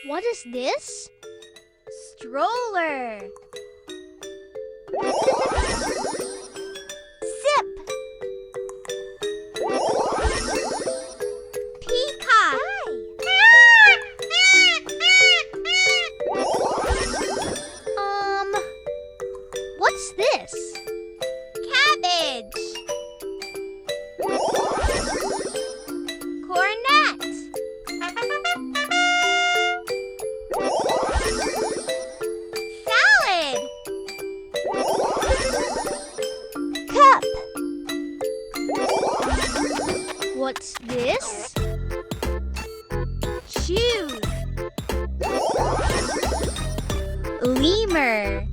What is this? Stroller. Zip. Peacock. What's this? Cabbage. Cornet. Salad. Cup. What's this? Shoes. Lemur.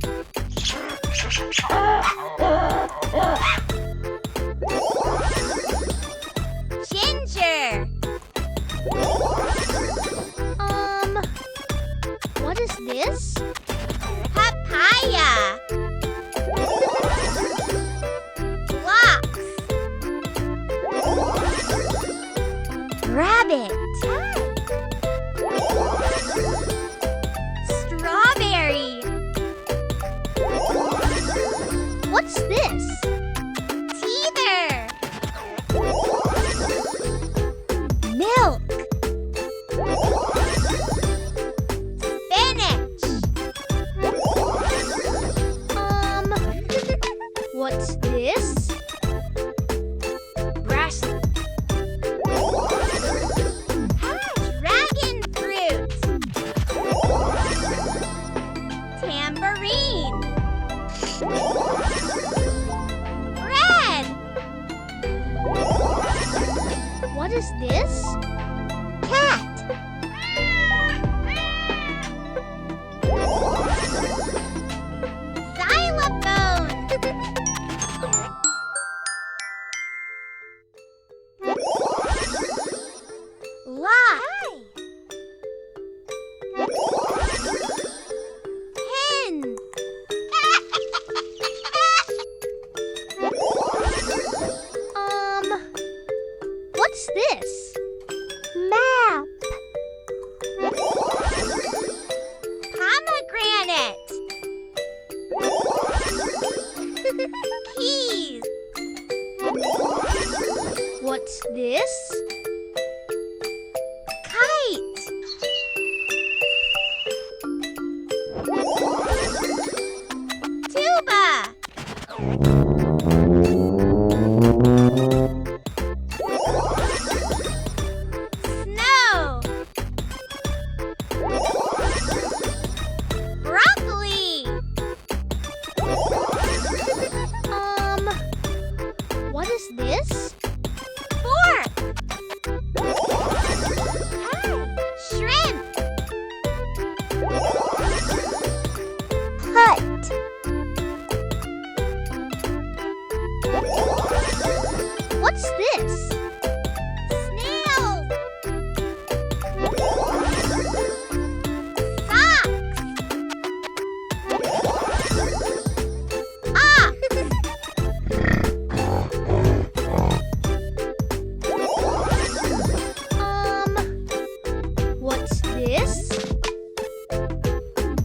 Ginger. What is this? Papaya. Blocks. Rabbit. Strawberry. What's this? Teether. Milk. Spinach. What's this? Grass. Dragon fruit. Tambourine. Bread. What is this? Cat. Xylophone. Lock. Pin. What's this? Map. Pomegranate. Keys. What's this? Kite. Tuba. Snow. Broccoli. What is this? Fork. Shrimp. Hut. What's this? Snail. Socks. Ox. What's this?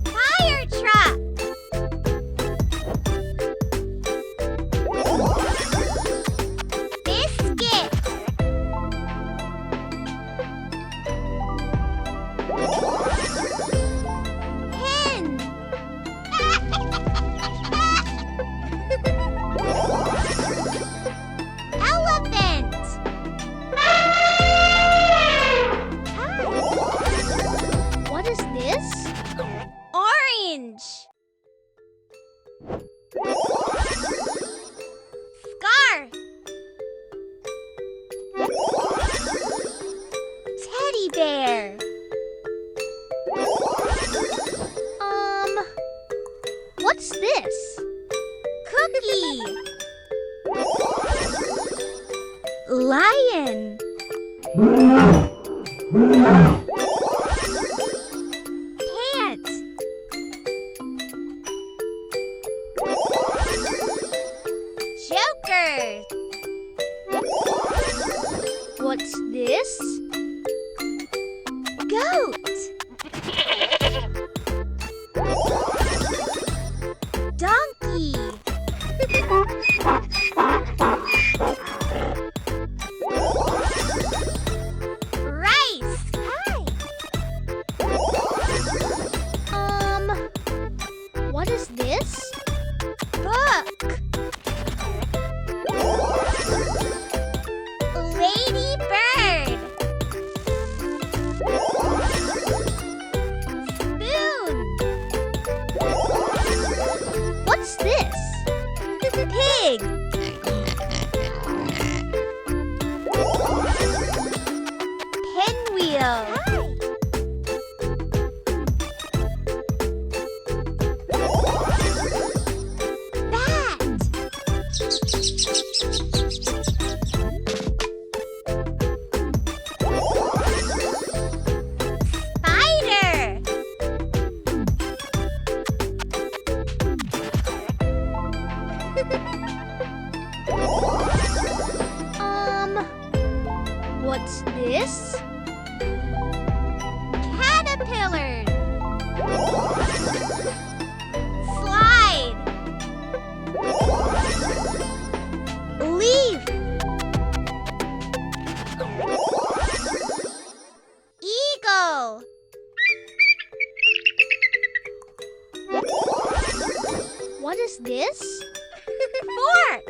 Fire truck. Biscuit. Pin. Elephant. Apple. What is this? Fork.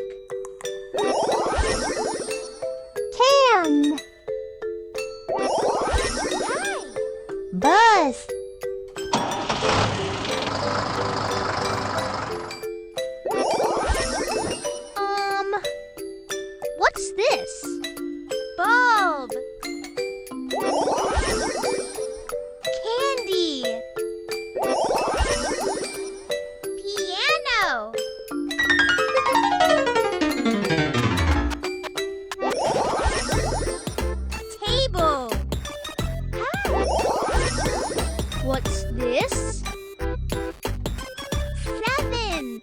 Can. Hi. Bus. What's this? Bulb. Candy. Piano. Table. What's this? 7.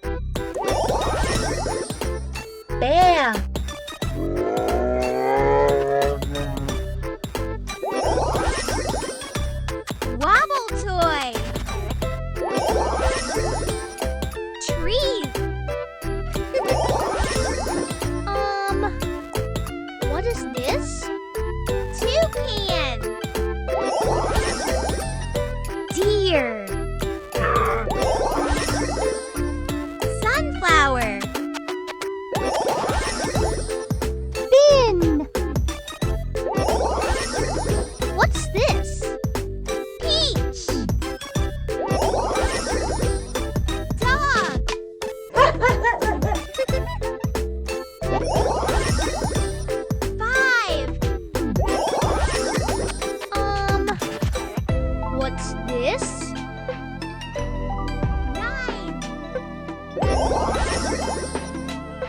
Bear. Wobble toy. Trees. What is this? Toucan. Deer. Sunflower. Bin. What's this? Peach. Dog. 5. What's this? 9.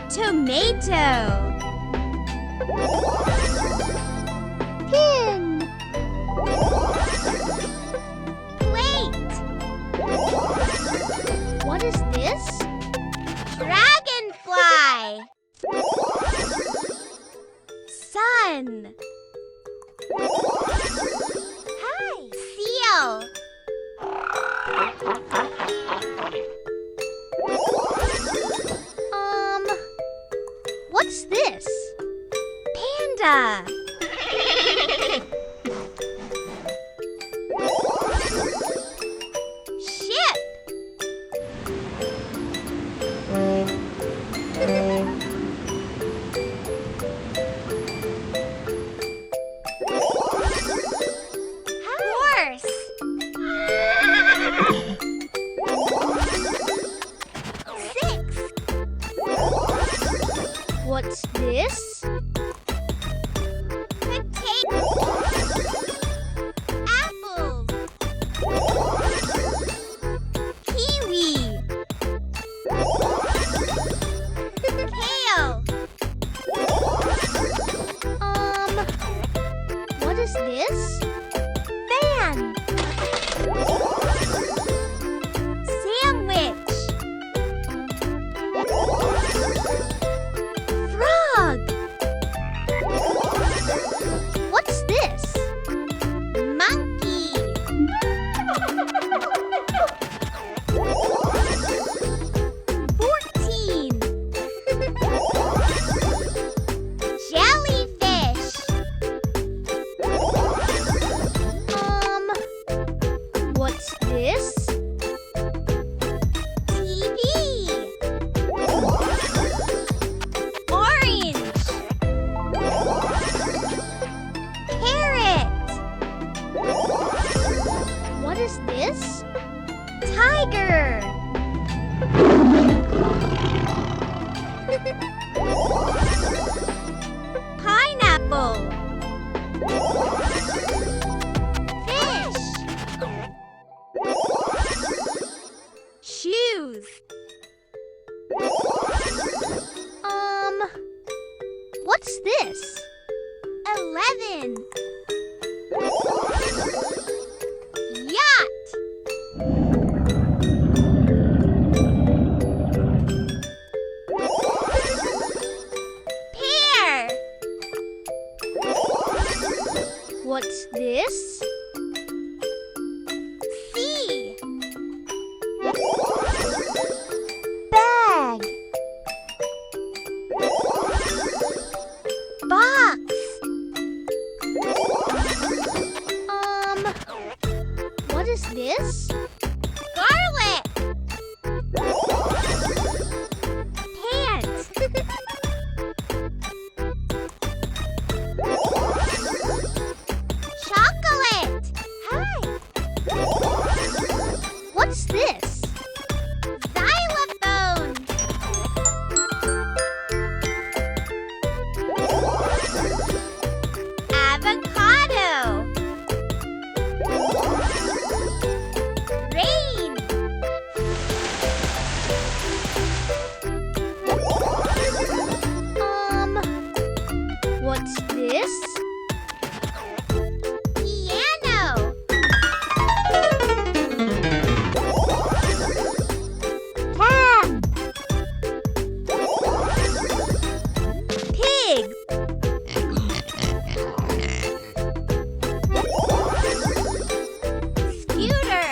Tomato. Pin. Plate. What is this? Dragonfly. Sun. Hi. Seal. What's this? Panda. Ship. Horse. 6. What's this? Potato. Apple. Kiwi. Kale. What is this? Fan. Sandwich. Frog. What's this? Monkey. 14. Jellyfish. What's this? TV. Orange. Carrot. What is this? Tiger. Pineapple. Fish. Shoes. What's this? 11. Yacht. Pig. is this? Garlic! Pant! Chocolate! Hi! What's this? Xylophone! Avocado! Rain! What's this? Piano! Cat. Pig! Scooter!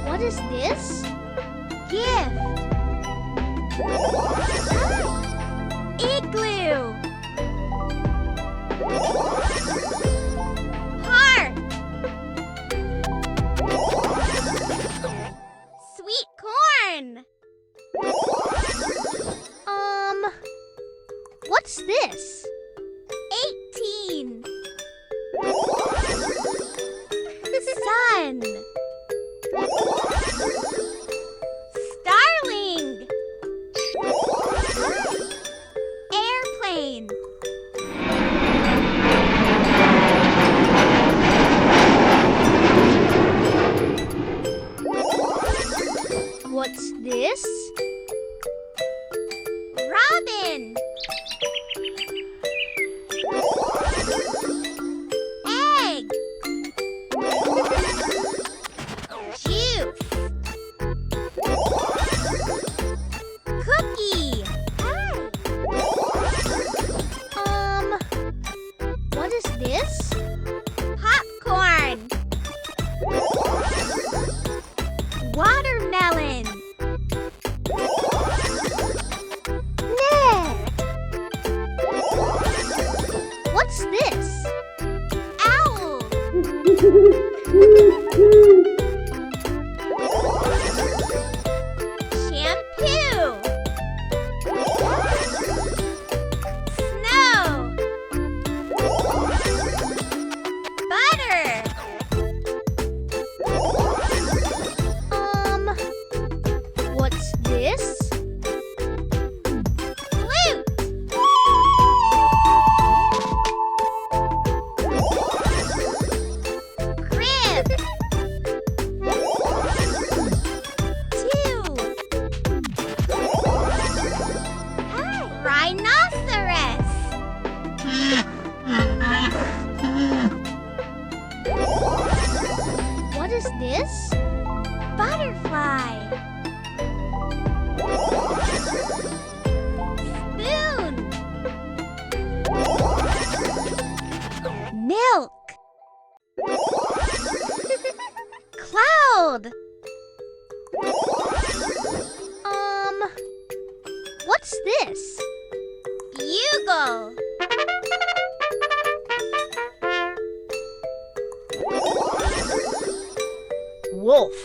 What is this? Gift! Igloo! Heart! Sweet corn! What's this? 18. Sun. Starling. Airplane. What's this? Robin. Egg. Juice. Cookie. What is this? Popcorn. Watermelon. Net. What's this? Owl. Shampoo. Snow. Butter. What's this? Flute. Crib. 2. Rhinoceros. What is this? Butterfly. Spoon. Milk. Cloud. What's this? Bugle. Wolf.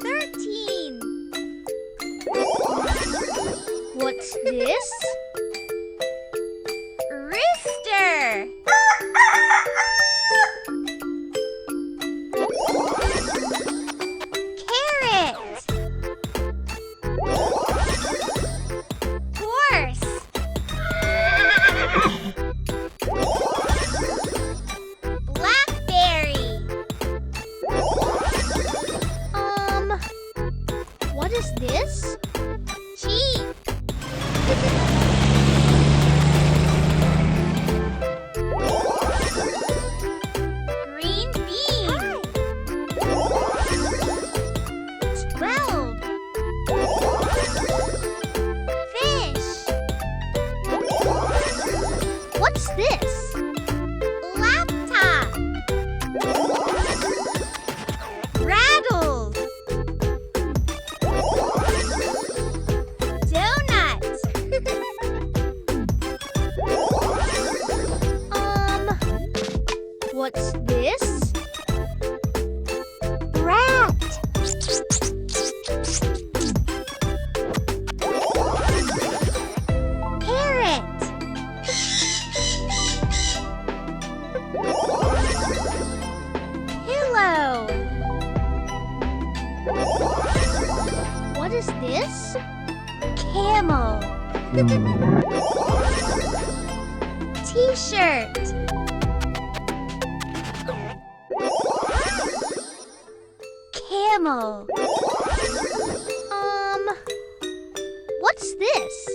13. What's this? Rooster. Carrot. Horse. What is this? Camel. T-shirt. Camel. What's this?